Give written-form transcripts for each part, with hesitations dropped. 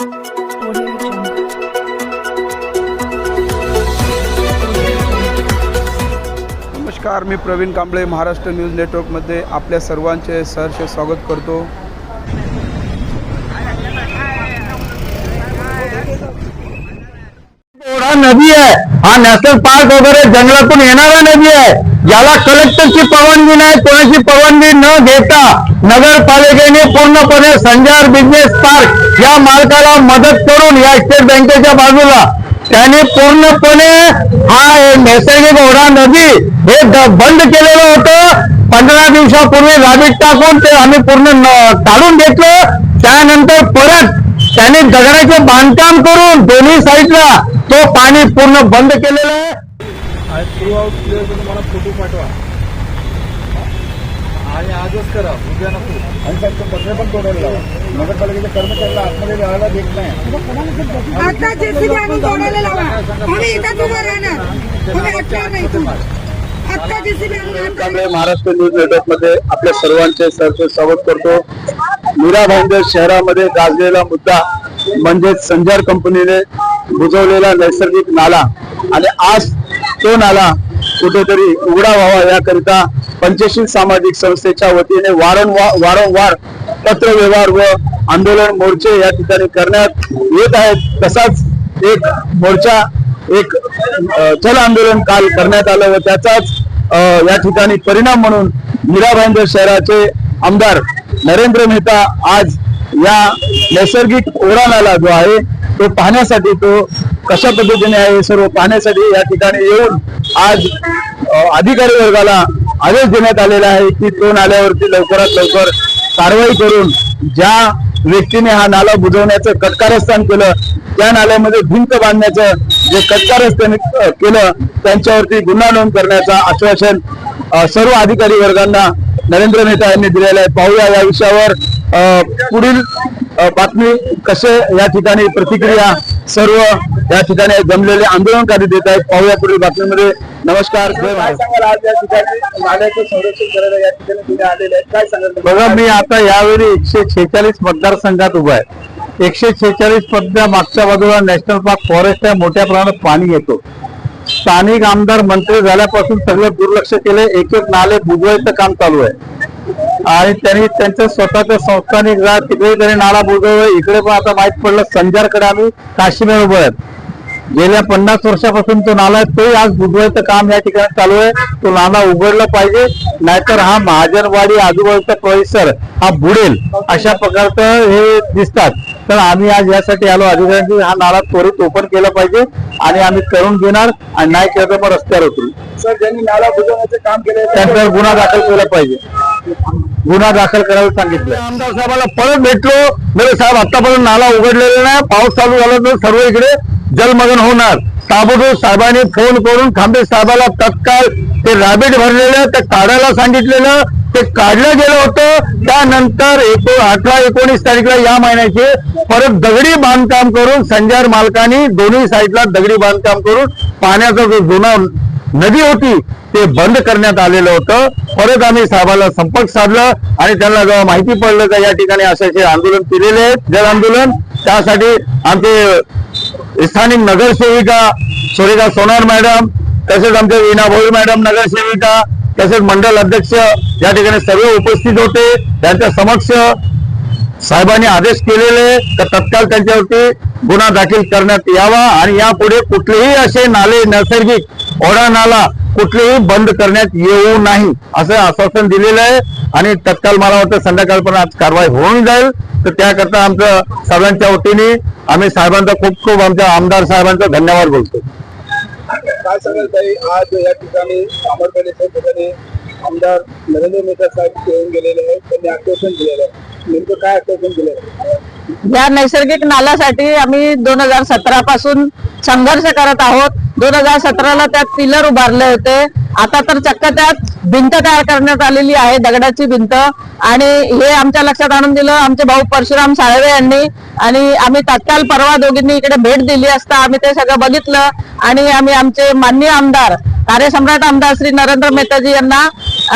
नमस्कार, मी प्रवीण कांबळे महाराष्ट्र न्यूज नेटवर्कमध्ये आपल्या सर्वांचे सहर्ष स्वागत करतो। ओढा नदी आहे, हा नॅशनल पार्क वगैरे जंगलातून येणारा नदी आहे, याला कलेक्टरची परवानगी नाही, कोणाची परवानगी न घेता नगरपालिकेने पूर्णपणे संजार बिझनेस पार्क या मालकाला मदत करून या स्टेट बँकेच्या बाजूला त्यांनी पूर्णपणे हा नैसर्गिक ओढा नदी हे बंद केलेलं होतं। 15 दिवसापूर्वी राबीत टाकून ते आम्ही पूर्ण काढून घेतलं। त्यानंतर परत त्यांनी दगडाचे बांधकाम करून दोन्ही साईडला तो पाणी पूर्ण बंद केलेलं आहे। आज थ्रू आउट क्लिअर तुम्हाला फोटो पाठवा आणि आजच करा, उद्या नको। आणि फक्त पत्र पण तोडायला लावा। नगरपालिकेच्या कर्मचाऱ्याला आतमध्ये राहायला देत नाही। आता जेसीबी आणून तोडायला लावा, आम्ही इथं उभं राहणार, आम्ही हटणार नाही तुम्हाला। आता जेसीबी आणून कांबळे महाराष्ट्र न्यूज नेटवर्कमध्ये आपल्या सर्वांचे सहर्ष स्वागत करतो। मीरा भाईंदर शहरामध्ये गाजलेला मुद्दा म्हणजे संजार कंपनीने बुजवलेला नैसर्गिक नाला आणि आज तो नाला कुठेतरी उघडा व्हावा याकरिता पंचशील सामाजिक संस्थेच्या वतीने वारंवार पत्र व्यवहार व आंदोलन मोर्चे या ठिकाणी करण्यात येत आहेत। तसाच एक मोर्चा एक जल आंदोलन काल करण्यात आलं व त्याचाच या ठिकाणी परिणाम म्हणून मीरा भाईंदर शहराचे आमदार नरेंद्र मेहता आज या नैसर्गिक ओढा नाला जो आहे तो पाहण्यासाठी, तो कशा पद्धतीने आहे हे सर्व पाहण्यासाठी या ठिकाणी येऊन आज अधिकारी वर्गाला आदेश देण्यात आलेला आहे की तो नाल्यावरती लवकरात लवकर कारवाई करून ज्या व्यक्तीने हा नाला बुजवण्याचं कटकारस्थान केलं, त्या नाल्यामध्ये भिंत बांधण्याचं जे कटकारस्थान केलं त्यांच्यावरती गुन्हा नोंद करण्याचं आश्वासन सर्व अधिकारी वर्गांना नरेंद्र मेहता यांनी दिलेलं आहे। पाहूया या विषयावर पुढील बातमी कसे या ठिकाणी प्रतिक्रिया सर्व या ठिकाणी जमलेले आंदोलनकारी देत आहेत। पाहूया पुढील बातमीमध्ये। नमस्कार, आज या ठिकाणी नाल्याचं संरक्षण करायला या ठिकाणी तुम्ही आलेले आहेत, काय सांगाल? बघा, मी आता यावेळी 146 मतदारसंघात उभा आहे। 146 पदच्या मागच्या बाजूला नॅशनल पार्क फॉरेस्ट आहे, मोठ्या प्रमाणात पाणी येतो। स्थानिक आमदार मंत्री झाल्यापासून सगळं दुर्लक्ष केले, एक नाले बुजवायचं काम चालू आहे आणि त्यांनी त्यांच्या स्वतःच्या संस्थानिक तिकडे त्यांनी नाला बुजवलं। इकडे पण आता माहित पडलं संजारकडे आम्ही काशीमेर उभं आहेत, गेल्या 50 वर्षापासून तो नाला आहे, तो आज बुजवायचं काम या ठिकाणी चालू आहे। तो नाला उघडला पाहिजे, नाहीतर हा महाजनवाडी आजूबाजूचा परिसर हा बुडेल अशा प्रकारचं हे दिसतात। तर आम्ही आज यासाठी आलो, अधिकाऱ्यांनी हा नाला त्वरित ओपन केला पाहिजे आणि आम्ही करून घेणार आणि नाही केलं तर मग रस्त्यावर उतरू। सर, ज्यांनी नाला बुजवण्याचं काम केलं त्यांच्यावर गुन्हा दाखल केला पाहिजे, गुन्हा दाखल करायला सांगितलं। आमदार साहेबाला परत भेटलो, म्हणजे साहेब आतापर्यंत नाला उघडलेला नाही, पाऊस चालू झाला तर सर्व इकडे जलमग्न होणार। ताबडतोब साहेबांनी फोन करून खांबे साहेबाला तत्काळ ते रॅबिट भरलेलं ते काढायला सांगितलेलं, ते काढलं गेलं होतं। त्यानंतर 18-19 तारीखला या महिन्याचे परत दगडी बांधकाम करून संजार मालकांनी दोन्ही साईडला दगडी बांधकाम करून पाण्याचा जो जुना नदी होती ते बंद करण्यात आलेलं होतं। परत आम्ही साहेबाला संपर्क साधला आणि त्यांना जेव्हा माहिती पडलं का या ठिकाणी असे आंदोलन केलेले आहेत, जल आंदोलन, त्यासाठी आमचे स्थानिक नगरसेविका सुरेखा सोनार मॅडम, तसेच आमचे वीणा भोईर मॅडम नगरसेविका, तसेच मंडल अध्यक्ष या ठिकाणी सर्व उपस्थित होते। त्यांच्या समक्ष साहेबांनी आदेश केलेले तर तत्काळ त्यांच्यावरती गुन्हा दाखल करण्यात यावा आणि यापुढे कुठलेही असे नाले, नैसर्गिक ओढा नाला कुठलेही बंद करण्यात येऊ नाही असं आश्वासन दिलेलं आहे आणि तत्काळ मला वाटतं संध्याकाळपर्यंत आज कारवाई होऊन जाईल। तर त्याकरता आमचं सर्वांच्या वतीने आम्ही साहेबांचा खूप खूप आमच्या आमदार साहेबांचा धन्यवाद बोलतो। काय सांगाल ताई, आज या ठिकाणी अमरपल्लीच्या ठिकाणी आमदार नरेंद्र मेहता साहेब येऊन गेलेले आहेत, त्यांनी आश्वासन दिलेलं आहे, नेमकं काय आश्वासन दिलं? या नैसर्गिक नाल्यासाठी आम्ही 2017 पासून संघर्ष करत आहोत। 2017ला त्यात पिलर उभारले होते, आता तर चक्क त्यात भिंत तयार करण्यात आलेली आहे, दगडाची भिंत। आणि हे आमच्या लक्षात आणून दिलं आमचे भाऊ परशुराम साळवे यांनी आणि आम्ही तात्काळ परवा दोघींनी इकडे भेट दिली असता आम्ही ते सगळं बघितलं आणि आम्ही आमचे माननीय आमदार, कार्यसम्राट आमदार श्री नरेंद्र मेहताजी यांना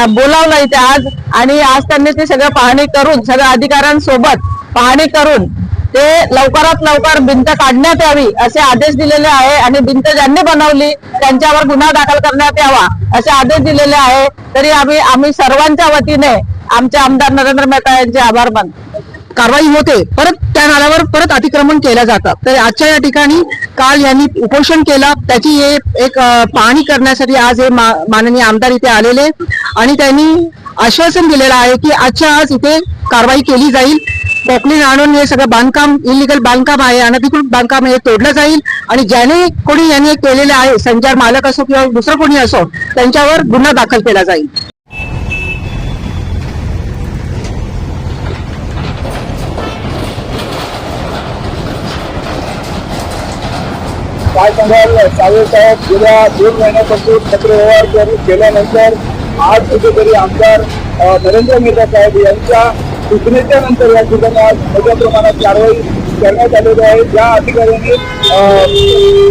बोलावलं इथे आज आणि आज त्यांनी ते सगळं पाहणी करून, सगळ्या अधिकाऱ्यांसोबत पाहणी करून ते लवकरात लवकर भिंत काढण्यात यावी असे आदेश दिलेले आहे आणि भिंत ज्यांनी बनवली त्यांच्यावर गुन्हा दाखल करण्यात यावा असे आदेश दिलेले आहे. तरी आम्ही सर्वांच्या वतीने आमचे आमदार नरेंद्र मेहता यांचे आभार मानतो. कारवाई होते, परत त्या नाल्यावर परत अतिक्रमण केलं जातं. तर आजच्या या ठिकाणी काल यांनी उपोषण केलं, त्याची एक पाहणी करण्यासाठी आज हे माननीय आमदार इथे आलेले आणि त्यांनी आश्वासन दिलेलं आहे की आजच्या आज इथे कारवाई केली जाईल. पॉकलिन आणून हे सगळं बांधकाम इलिगल बांधकाम आहे, अनधिकृत बांधकाम हे तोडलं जाईल आणि ज्याने कोणी यांनी केलेलं आहे, संचार मालक असो किंवा दुसरं कोणी असो, त्यांच्यावर गुन्हा दाखल केला जाईल. काय सांगाल सावे साहेब, गेल्या 2 महिन्यापासून पत्रव्यवहार केल्यानंतर आज कुठेतरी आमदार नरेंद्र मेहता साहेब यांच्या सूचनेच्या नंतर या ठिकाणी आज मोठ्या प्रमाणात कारवाई करण्यात आलेली आहे. ज्या अधिकाऱ्यांनी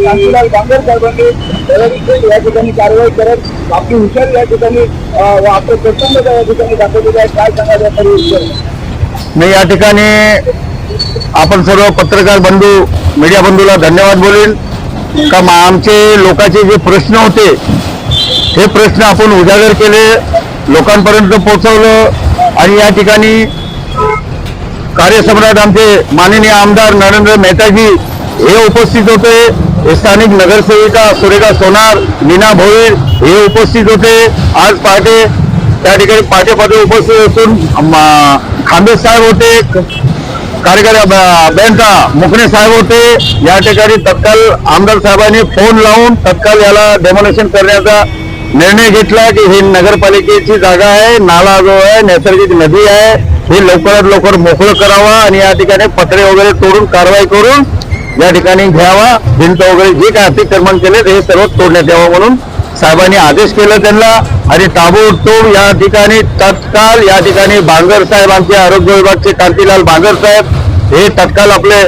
कांतीलाल बांगर साहेबांनी या ठिकाणी कारवाई करत आपली हुशारी या ठिकाणी आपलं प्रसन्नता या ठिकाणी दाखवलेली आहे. काय सांगाल या सर्व विषय? मी या ठिकाणी आपण सर्व पत्रकार बंधू, मीडिया बंधूला धन्यवाद बोलेन का आमचे लोकांचे जे प्रश्न होते हे प्रश्न आपण उजागर केले, लोकांपर्यंत पोहोचवलं आणि या ठिकाणी कार्यसम्राट आमचे माननीय आमदार नरेंद्र मेहताजी हे उपस्थित होते. स्थानिक नगरसेविका सुरेखा सोनार, नीना भोईर हे उपस्थित होते. आज पहाटे त्या ठिकाणी पहाटे उपस्थित असून खांबे साहेब होते, कार्यकारी अभियंता मुकणे साहेब होते. या ठिकाणी तत्काल आमदार साहेबांनी फोन लावून तत्काल याला डेमोलेशन करण्याचा निर्णय घेतला की ही नगरपालिकेची जागा आहे, नाला जो आहे नैसर्गिक नदी आहे, हे लवकरात लवकर मोकळं करावा आणि या ठिकाणी पत्रे वगैरे तोडून कारवाई करून या ठिकाणी घ्यावा. भिंत वगैरे जे काय अतिक्रमण केले हे सर्व तोडण्यात यावं म्हणून साहेबांनी आदेश केला त्यांना आणि ताबडतोब या ठिकाणी तत्काल या ठिकाणी बांगर साहेब, आमचे आरोग्य विभागचे कांतीलाल बांगर साहेब हे तत्काल आपले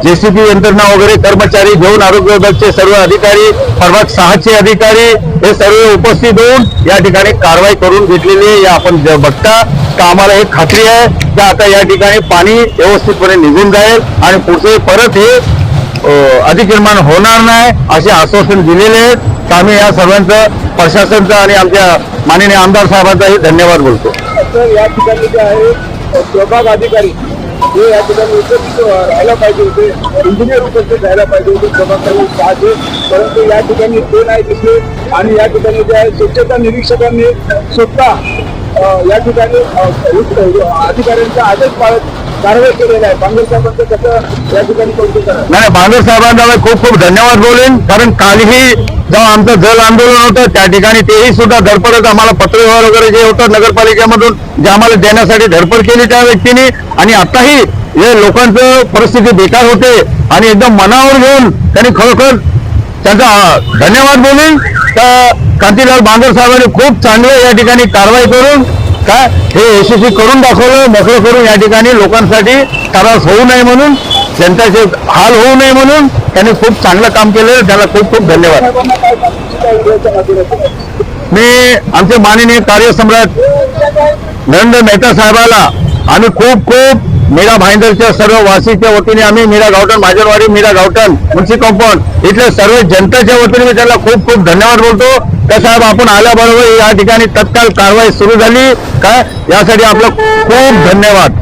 जेसीबी यंत्रणा वगैरे कर्मचारी घेऊन आरोग्य विभागचे सर्व अधिकारी, प्रभाग 6चे अधिकारी हे सर्व उपस्थित होऊन या ठिकाणी कारवाई करून घेतलेली आहे. आपण बघता तर आम्हाला एक खात्री आहे की आता या ठिकाणी पाणी व्यवस्थितपणे निघून जाईल आणि पुढचे परत हे अतिक्रमण होणार नाही असे आश्वासन दिलेले आहेत. तर आम्ही या सर्वांचं, प्रशासनचं आणि आमच्या माननीय आमदार साहेबांचाही धन्यवाद बोलतो. या ठिकाणी जे आहे प्रभाग अधिकारी हे या ठिकाणी उपस्थित राहायला पाहिजे होते, इंजिनियर उपस्थित राहायला पाहिजे होते प्रभाग 6चे, परंतु या ठिकाणी ते नाही दिसले आणि या ठिकाणी जे आहे स्वच्छता निरीक्षकांनी स्वतः या ठिकाणी अधिकाऱ्यांचा आदेश पाळत कारवाई केलेला आहे. बांगर साहेबांचं कसं या ठिकाणी कौतुक करा? नाही, बांगर साहेबांना मी खूप खूप धन्यवाद बोलेन, कारण कालही जेव्हा आमचं जल आंदोलन होतं त्या ठिकाणी तेही सुद्धा धडपडत आम्हाला पत्रव्यवहार वगैरे जे होतं नगरपालिकेमधून जे आम्हाला देण्यासाठी धडपड केली त्या व्यक्तीने आणि आताही हे लोकांचं परिस्थिती बेकार होते आणि एकदम मनावर घेऊन त्यांनी खरोखर त्यांचा धन्यवाद बोलेन. तर कांतीलाल बांगर साहेबांनी खूप चांगलं या ठिकाणी कारवाई करून काय हे यशस्वी करून दाखवलं, मोकळं करून या ठिकाणी लोकांसाठी त्रास होऊ नये म्हणून, जनतेचे हाल होऊ नये म्हणून त्यांनी खूप चांगलं काम केलं. त्याला खूप खूप धन्यवाद. मी आमचे माननीय कार्यसम्राट नरेंद्र मेहता साहेबाला आम्ही खूप खूप मीरा भाईंदरच्या सर्व वासीच्या वतीने आम्ही मीरा गावठण, भाजनवाडी, मीरा गावठण, मुन्सी कंपाऊंड इथल्या सर्व जनतेच्या वतीने मी त्याला खूप खूप धन्यवाद बोलतो. तर साहेब आपण आल्याबरोबर या ठिकाणी तत्काल कारवाई सुरू झाली काय यासाठी आपलं खूप धन्यवाद.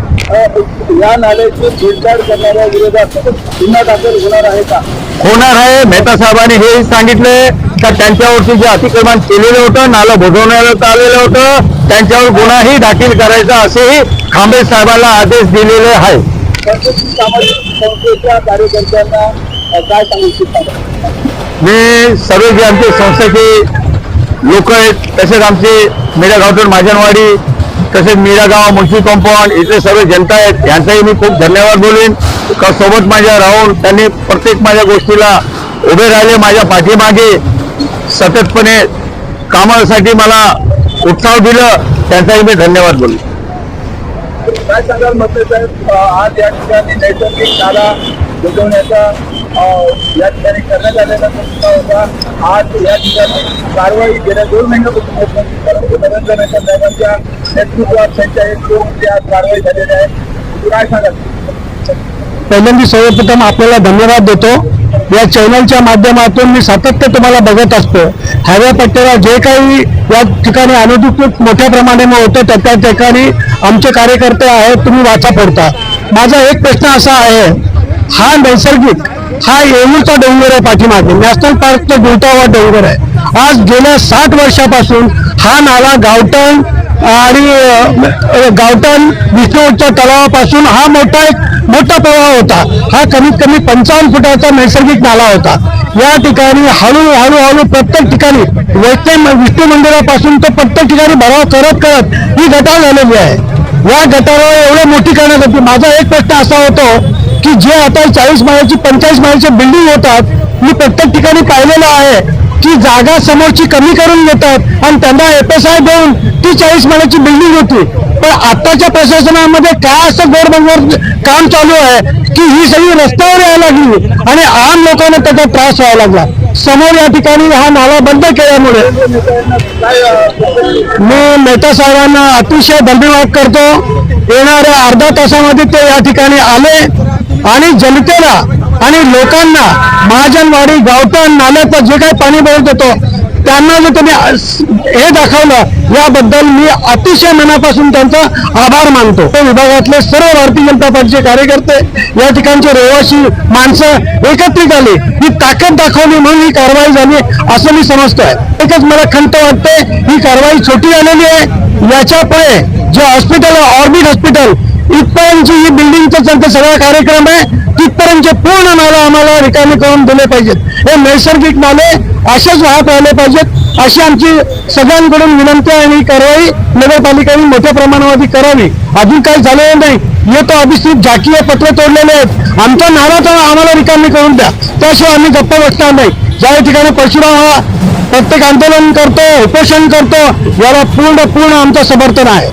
या नाल्याची छेडछाड करणाऱ्या विरोधात गुन्हा दाखल होणार आहे का? होणार आहे. मेहता साहेबांनी हेही सांगितले का त्यांच्यावरती जे अतिक्रमण केलेलं होतं, नालं बुजवण्यात आलेलं होतं, त्यांच्यावर गुन्हाही दाखल करायचा असेही खांबे साहेबांना आदेश दिलेले आहे. सामाजिक संस्थेच्या कार्यकर्त्यांना काय सांगू इच्छिता? मी सर्व जे आमचे संस्थेचे लोक आहेत तसेच आमचे मीरा गावठण, भाजनवाडी, तसेच मीरा गाव, मुन्सी कंपाऊंड इथले सर्व जनता आहेत यांचाही मी खूप धन्यवाद बोलेन का सोबत माझ्या राहून त्यांनी प्रत्येक माझ्या गोष्टीला उभे राहिले, माझ्या पाठीमागे सततपणे कामासाठी मला उत्साह दिलं, त्यांचाही मी धन्यवाद बोलेन. काय सांगाल मते साहेब, आज या ठिकाणी नैसर्गिक नाला बुजवण्याचा या ठिकाणी करण्यात आलेला प्रयत्न होता. आज या ठिकाणी कारवाई गेल्या 2 महिन्यापासून होत नाही, परंतु नरेंद्र मेहता साहेबांच्या नेतृत्वात त्यांच्या एक आज कारवाई झालेली आहे. काय सांगाल? पहिल्यांदा सर्वप्रथम आपल्याला धन्यवाद देतो. या चॅनलच्या माध्यमातून मी सातत्य तुम्हाला बघत असतो. हायवे पट्ट्याला जे काही या ठिकाणी अनधिकृत मोठ्या प्रमाणाने होतं त्या ठिकाणी आमचे कार्यकर्ते आहेत, तुम्ही वाचा फोडता. माझा एक प्रश्न असा आहे, हा नैसर्गिक हा येऊरचा डोंगर आहे, पाठीमागे नॅशनल पार्कचा गुलतावा डोंगर आहे. आज गेल्या 60 वर्षापासून हा नाला गावठण विष्णूच्या तलावापासून हा मोठा प्रवाह होता. हा कमीत कमी 55 फुटाचा नैसर्गिक नाला होता. या ठिकाणी हळूहळू प्रत्येक ठिकाणी विष्णू मंदिरापासून तर प्रत्येक ठिकाणी भराव करत ही गटार झालेली आहे. या गटारावर एवढं मोठी करण्यासाठी माझा एक प्रश्न असा होतो की जे आता 40 माळ्याची 45 माळ्याची बिल्डिंग होतात, मी प्रत्येक ठिकाणी पाहिलेलं आहे की जागा समोरची कमी करून घेतात आणि त्यांना FSI देऊन ती 40 माळ्याची बिल्डिंग होती. पण आताच्या प्रशासनामध्ये काय असं गोरबंगर काम चालू आहे की ही सगळी रस्त्यावर यायला लागली आणि आम लोकांना त्याचा त्रास व्हायला लागला. समोर या ठिकाणी हा नाला बंद केल्यामुळे मी मेहता साहेबांना अतिशय धन्यवाद करतो. येणाऱ्या अर्ध्या तासामध्ये ते या ठिकाणी आले आणि जनतेला आणि लोकांना महाजनवाडी गावठण नाल्याचं जे काही पाणी भरत होतो त्यांना जे तुम्ही हे दाखवलं याबद्दल मी अतिशय मनापासून त्यांचा आभार मानतो. विभागातले सर्व भारतीय जनता पार्टीचे कार्यकर्ते, या ठिकाणचे रहिवासी माणसं एकत्रित आली, ही ताकद दाखवली म्हणून ही कारवाई झाली असं मी समजतोय. एकच मला खंत वाटते, ही कारवाई छोटी झालेली आहे. याच्या पुढे जे हॉस्पिटल आहे ऑर्बिट हॉस्पिटल इथपर्यंतची ही बिल्डिंगचा त्यांचा सगळा कार्यक्रम आहे, तिथपर्यंतचे पूर्ण नाला आम्हाला रिकामे करून दिले पाहिजेत. हे नैसर्गिक नाले असेच वाहत राहिले पाहिजेत अशी आमची सगळ्यांकडून विनंती आहे. आणि कारवाई नगरपालिकेने मोठ्या प्रमाणामध्ये करावी. अजून काही झालेलं नाही. येतो अभिस्थित झाकीय पत्र तोडलेले आहेत. आमचा नाला तर आम्हाला रिकामी करून द्या, त्याशिवाय आम्ही गप्पा बसणार नाही. ज्या ठिकाणी परशुराम हा प्रत्येक आंदोलन करतो, उपोषण करतो, याला पूर्ण आमचं समर्थन आहे.